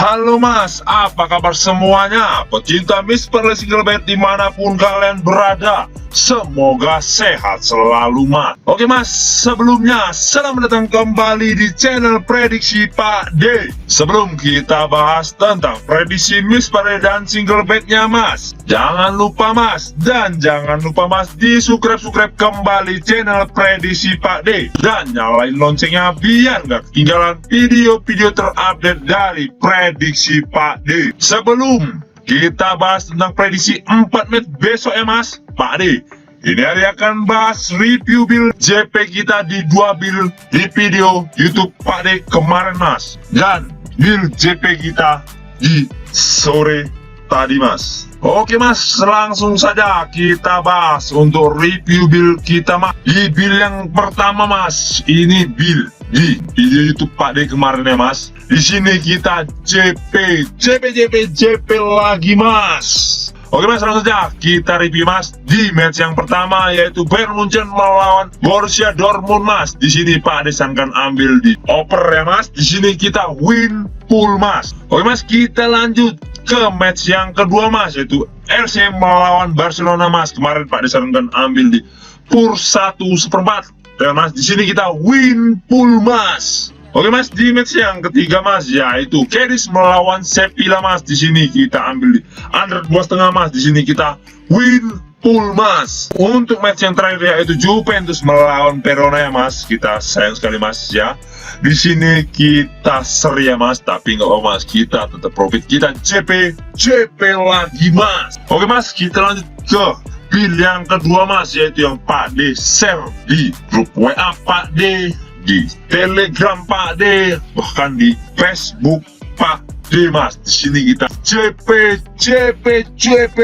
Halo mas, apa kabar semuanya? Pecinta Miss Perle Single Bed dimanapun kalian berada, semoga sehat selalu mas. Oke mas, sebelumnya selamat datang kembali di channel Prediksi Pak D. Sebelum kita bahas tentang prediksi Miss Perle dan Single Bednya mas, jangan lupa mas, dan jangan lupa mas di subscribe kembali channel Prediksi Pak D, dan nyalain loncengnya biar gak ketinggalan video-video terupdate dari Prediksi Pak D. Sebelum kita bahas tentang prediksi 4 Maret besok ya mas, Pak D ini hari akan bahas review build JP kita di 2 build di video YouTube Pak D kemarin mas, dan build JP kita di sore tadi mas. Oke mas, langsung saja kita bahas untuk review build kita mas. Di build yang pertama mas, ini build di video YouTube Pak D kemarin ya mas. Di sini kita JP lagi mas. Oke mas, langsung saja kita review mas di match yang pertama, yaitu Bayern Munchen melawan Borussia Dortmund mas. Di sini Pak D sarankan ambil di oper ya mas. Di sini kita win pool mas. Oke mas, kita lanjut ke match yang kedua mas, yaitu RC melawan Barcelona mas. Kemarin Pak D sarankan ambil di pool 1/4 ya mas. Di sini kita win pool mas. Oke mas, di match yang ketiga mas, yaitu Cadiz melawan Sevilla mas. Di sini kita ambil di under 2,5 mas. Di sini kita win pool mas. Untuk match yang terakhir yaitu Juventus melawan Verona ya mas. Kita sayang sekali mas ya, di sini kita seri ya mas, tapi nggak apa mas, kita tetap profit, kita JP lagi mas. Oke mas, kita lanjut ke build yang kedua mas, yaitu yang Pak D share di grup WA Pak D, di Telegram Pak D, bahkan di Facebook Pak D mas. Di sini kita JP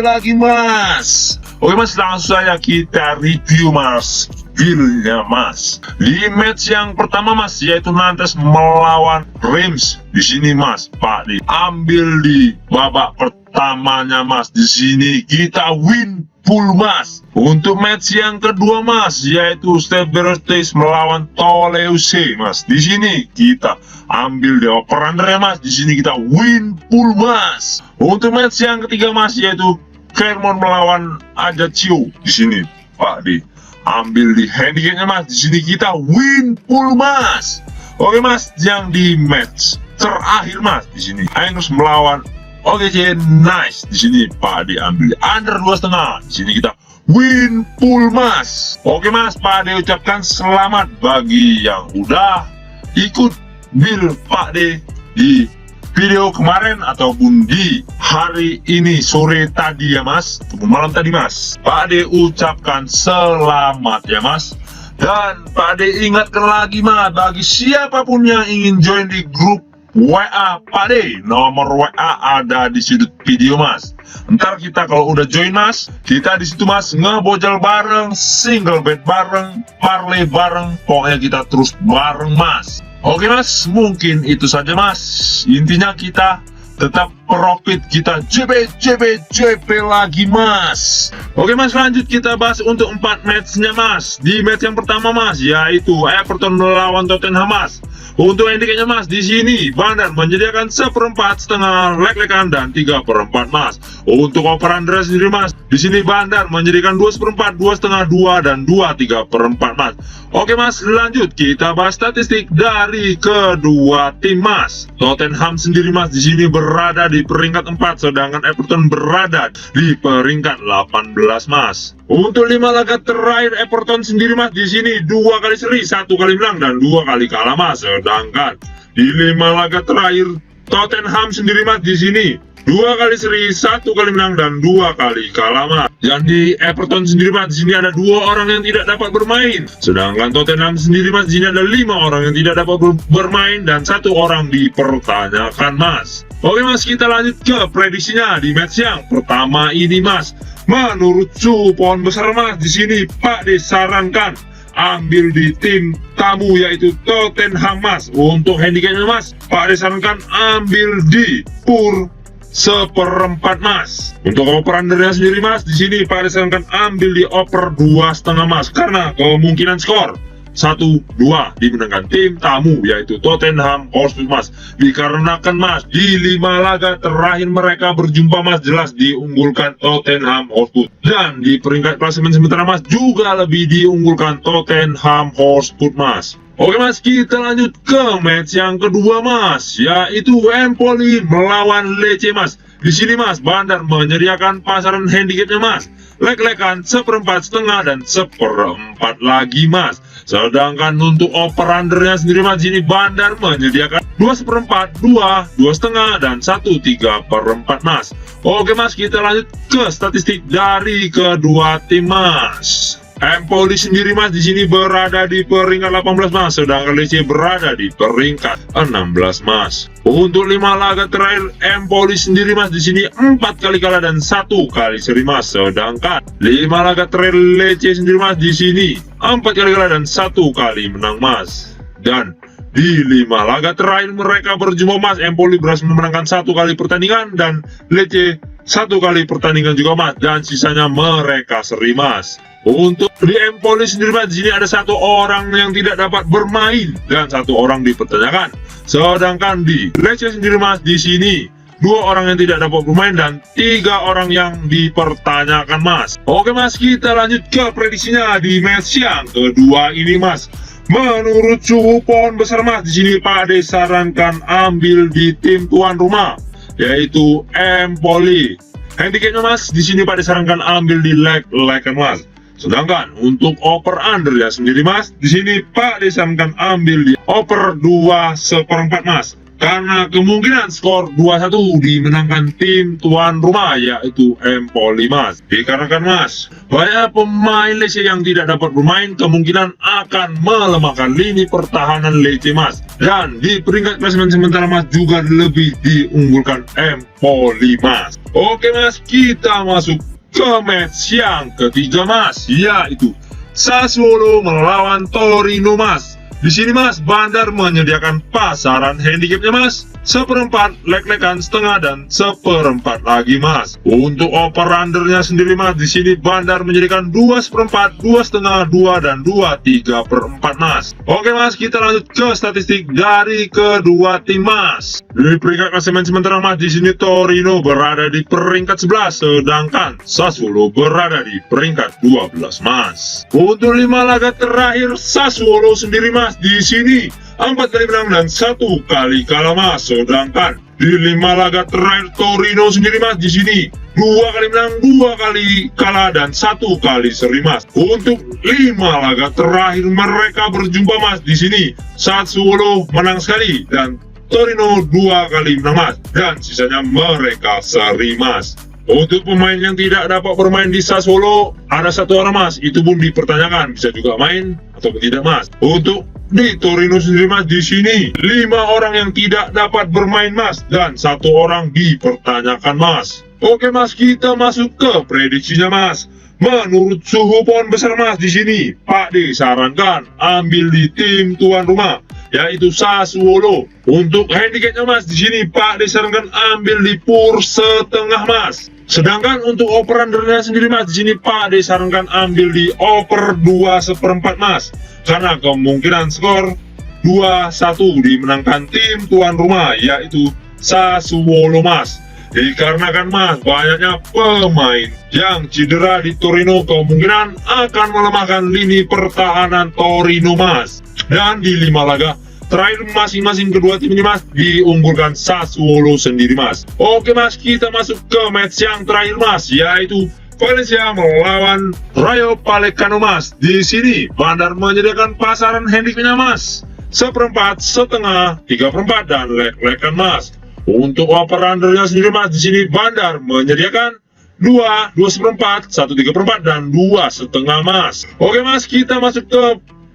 lagi mas. Oke mas, langsung saja kita review mas buildnya mas. Di match yang pertama mas, yaitu Nantes melawan Reims. Di sini mas Pak D ambil di babak pertamanya mas. Di sini kita win pool mas. Untuk match yang kedua mas, yaitu Stade Brestois melawan Toulouse mas. Di sini kita ambil di over-under ya mas. Di sini kita win pool mas. Untuk match yang ketiga mas, yaitu Clermont melawan Ajaccio. Di sini Pak D ambil di handicapnya mas. Di sini kita win pool mas. Oke mas, yang di match terakhir mas, di sini Angers melawan OGC Nice. Di sini Pak D ambil under 2,5. Di sini kita win pool mas. Oke mas, Pak D ucapkan selamat bagi yang udah ikut build Pak D di video kemarin ataupun di hari ini sore tadi ya mas, ataupun malam tadi mas. Pak D ucapkan selamat ya mas. Dan Pak D ingatkan lagi mas, bagi siapapun yang ingin join di grup WA Pak D, nomor WA ada di sudut video mas. Ntar kita kalau udah join mas, kita di situ mas ngebojol bareng, single bed bareng, parlay bareng, pokoknya kita terus bareng mas. Oke mas, mungkin itu saja mas. Intinya kita tetap profit, kita JP lagi mas. Oke mas, lanjut kita bahas untuk 4 matchnya mas. Di match yang pertama mas, yaitu Everton melawan Tottenham mas. Untuk handicapnya mas, di sini Bandar menyediakan 1/4 setengah leg-legan dan 3/4 mas. Untuk over-under sendiri mas, di sini Bandar menyediakan 2/4, 2,5, 2 dan 2/3 mas. Oke mas, lanjut kita bahas statistik dari kedua tim mas. Tottenham sendiri mas di sini berada di peringkat 4, sedangkan Everton berada di peringkat 18 mas. Untuk 5 laga terakhir Everton sendiri mas, di sini 2 kali seri, 1 kali menang dan 2 kali kalah mas. Sedangkan di 5 laga terakhir Tottenham sendiri mas, di sini 2 kali seri, 1 kali menang dan 2 kali kalah mas. Dan di Everton sendiri mas, di sini ada 2 orang yang tidak dapat bermain. Sedangkan Tottenham sendiri mas, di sini ada 5 orang yang tidak dapat bermain dan 1 orang dipertanyakan mas. Oke mas, kita lanjut ke prediksinya di match yang pertama ini mas. Menurut suhu pohon besar mas, di sini Pak disarankan ambil di tim tamu yaitu Tottenham mas. Untuk handicapnya mas, Pak disarankan ambil di pool 1/4 mas. Untuk over-undernya sendiri mas, di sini Pak disarankan ambil di over 2,5 mas, karena kemungkinan skor 1-2 dimenangkan tim tamu yaitu Tottenham Hotspur Mas. Dikarenakan Mas di 5 laga terakhir mereka berjumpa Mas, jelas diunggulkan Tottenham Hotspur. Dan di peringkat klasemen sementara Mas juga lebih diunggulkan Tottenham Hotspur Mas. Oke Mas, kita lanjut ke match yang kedua Mas, yaitu Empoli melawan Lecce Mas. Di sini Mas, Bandar menyediakan pasaran handicapnya Mas. Lek-lekan 1/4, setengah, dan 1/4 lagi Mas. Sedangkan untuk over-undernya sendiri Mas, di sini Bandar menyediakan 2/4, 2, 2,5, dan 1/3/4 Mas. Oke Mas, kita lanjut ke statistik dari kedua tim Mas. Empoli sendiri Mas di sini berada di peringkat 18 Mas, sedangkan Lecce berada di peringkat 16 Mas. Untuk 5 laga terakhir Empoli sendiri Mas di sini 4 kali kalah dan 1 kali seri Mas, sedangkan 5 laga terakhir Lecce sendiri Mas di sini 4 kali kalah dan 1 kali menang Mas. Dan di 5 laga terakhir mereka berjumpa Mas, Empoli berhasil memenangkan 1 kali pertandingan dan Lecce 1 kali pertandingan juga Mas, dan sisanya mereka seri Mas. Untuk di Empoli sendiri Mas, di sini ada 1 orang yang tidak dapat bermain dan 1 orang dipertanyakan. Sedangkan di Lecce sendiri Mas, di sini 2 orang yang tidak dapat bermain dan 3 orang yang dipertanyakan Mas. Oke Mas, kita lanjut ke prediksinya di match yang kedua ini Mas. Menurut suhu pohon besar Mas, di sini Pak Ade sarankan ambil di tim tuan rumah yaitu Empoli. Handicapnya Mas, di sini Pak Ade sarankan ambil di leg-legan Mas. Sedangkan untuk over under ya sendiri Mas, di sini Pak Ade sarankan ambil di over 2/4 Mas. Karena kemungkinan skor 2-1 dimenangkan tim tuan rumah yaitu Empoli Mas. Dikarenakan Mas, banyak pemain Lecce yang tidak dapat bermain kemungkinan akan melemahkan lini pertahanan Lecce Mas. Dan di peringkat klasemen sementara Mas juga lebih diunggulkan Empoli Mas. Oke Mas, kita masuk ke match yang ketiga Mas, yaitu Sassuolo melawan Torino Mas. Di sini Mas, Bandar menyediakan pasaran handicapnya Mas 1/4, leg-legan, setengah, dan 1/4 lagi Mas. Untuk over undernya sendiri Mas, di sini Bandar menyediakan 2/4, 2,5, 2, dan 2/3/4 Mas. Oke Mas, kita lanjut ke statistik dari kedua tim Mas. Di peringkat klasemen sementara Mas, di sini Torino berada di peringkat 11, sedangkan Sassuolo berada di peringkat 12 Mas. Untuk 5 laga terakhir Sassuolo sendiri Mas, di sini 4 kali menang dan 1 kali kalah Mas. Sedangkan di 5 laga terakhir Torino sendiri Mas, di sini 2 kali menang, 2 kali kalah, dan 1 kali seri Mas. Untuk 5 laga terakhir mereka berjumpa Mas, di sini Sassuolo menang sekali dan Torino 2 kali menang Mas, dan sisanya mereka seri Mas. Untuk pemain yang tidak dapat bermain di Sassuolo ada 1 orang Mas, itu pun dipertanyakan bisa juga main ataupun tidak Mas. Untuk di Torino sendiri Mas, di sini 5 orang yang tidak dapat bermain Mas, dan 1 orang dipertanyakan Mas. Oke Mas, kita masuk ke prediksinya Mas. Menurut suhu pohon besar Mas, di sini Pak D sarankan ambil di tim tuan rumah yaitu Sassuolo. Untuk handicapnya Mas, di sini Pak D sarankan ambil di pur setengah Mas. Sedangkan untuk over undernya sendiri Mas, di sini Pak D sarankan ambil di over 2/4 Mas. Karena kemungkinan skor 2-1 dimenangkan tim tuan rumah yaitu Sassuolo Mas. Dikarenakan Mas, banyaknya pemain yang cedera di Torino kemungkinan akan melemahkan lini pertahanan Torino Mas. Dan di 5 laga terakhir masing-masing kedua tim ini Mas diunggulkan Sassuolo sendiri Mas. Oke Mas, kita masuk ke match yang terakhir Mas, yaitu Valencia melawan Rayo Vallecano Mas. Di sini Bandar menyediakan pasaran handicapnya Mas 1/4, setengah, 3/4, dan leg-legan Mas. Untuk over undernya sendiri Mas, di sini Bandar menyediakan 2, 2/4, 1/3/4, dan 2,5 Mas. Oke Mas, kita masuk ke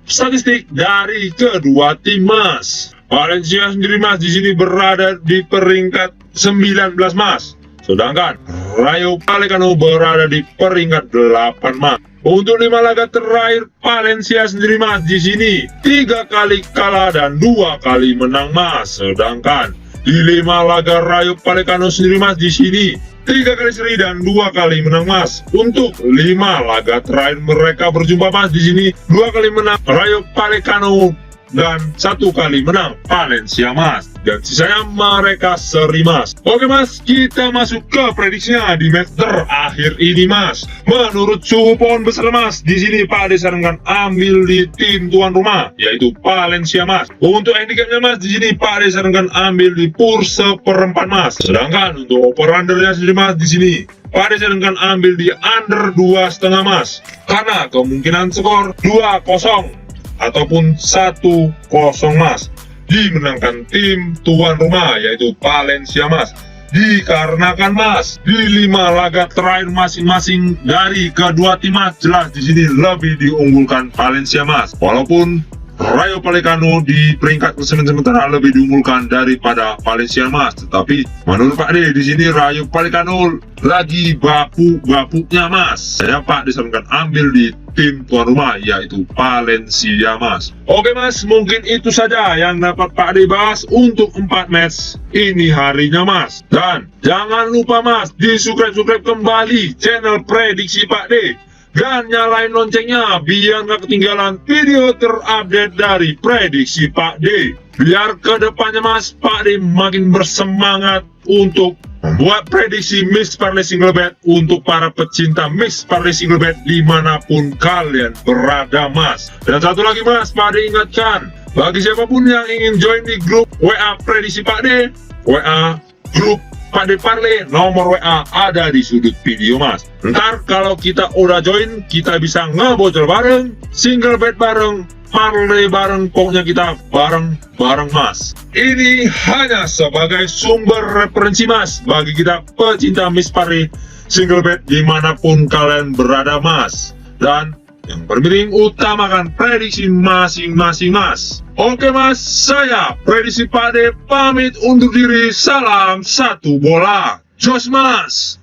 statistik dari kedua tim Mas. Valencia sendiri Mas di sini berada di peringkat 19 Mas. Sedangkan Rayo Vallecano berada di peringkat 8 Mas. Untuk 5 laga terakhir Valencia sendiri Mas di sini 3 kali kalah dan 2 kali menang Mas. Sedangkan di 5 laga Rayo Vallecano sendiri Mas di sini 3 kali seri dan 2 kali menang Mas. Untuk 5 laga terakhir mereka berjumpa Mas, di sini 2 kali menang Rayo Vallecano dan 1 kali menang Valencia Mas, dan sisanya mereka seri Mas. Oke Mas, kita masuk ke prediksinya di match terakhir ini Mas. Menurut suhu pohon besar Mas, di sini Pak Ade sarankan ambil di tim tuan rumah, yaitu Valencia Mas. Untuk handicapnya Mas, di sini Pak Ade sarankan ambil di pur seperempat Mas. Sedangkan untuk over undernya sendiri Mas, di sini Pak Ade sarankan ambil di under 2,5 Mas, karena kemungkinan skor 2-0 ataupun 1-0 Mas, dimenangkan tim tuan rumah yaitu Valencia Mas. Dikarenakan Mas, di 5 laga terakhir masing-masing dari kedua tim Mas, jelas di sini lebih diunggulkan Valencia Mas. Walaupun Rayo Vallecano di peringkat klasemen sementara lebih diunggulkan daripada Valencia Mas, tetapi menurut Pak D di sini Rayo Vallecano lagi bapuk-bapuknya Mas. Saya Pak disarankan ambil di tim tuan rumah yaitu Valencia Mas. Oke Mas, mungkin itu saja yang dapat Pak D bahas untuk 4 match ini harinya Mas. Dan jangan lupa Mas, di subscribe kembali channel prediksi Pak D dan nyalain loncengnya biar nggak ketinggalan video terupdate dari prediksi Pak D. Biar kedepannya Mas, Pak D makin bersemangat untuk membuat prediksi Mixed Parlay Single Bet untuk para pecinta Mixed Parlay Single Bet dimanapun kalian berada Mas. Dan satu lagi Mas, Pak D ingatkan, bagi siapapun yang ingin join di grup WA prediksi Pak D, WA grup Pak D Parlay, nomor WA ada di sudut video Mas. Ntar kalau kita udah join, kita bisa ngebocor bareng, single bet bareng, parlay bareng, pokoknya kita bareng Mas. Ini hanya sebagai sumber referensi Mas bagi kita pecinta Mixed Parlay Single Bet dimanapun kalian berada Mas. Dan yang penting utamakan prediksi masing-masing Mas. Oke Mas, saya prediksi Pak D pamit undur diri. Salam satu bola. Jos Mas.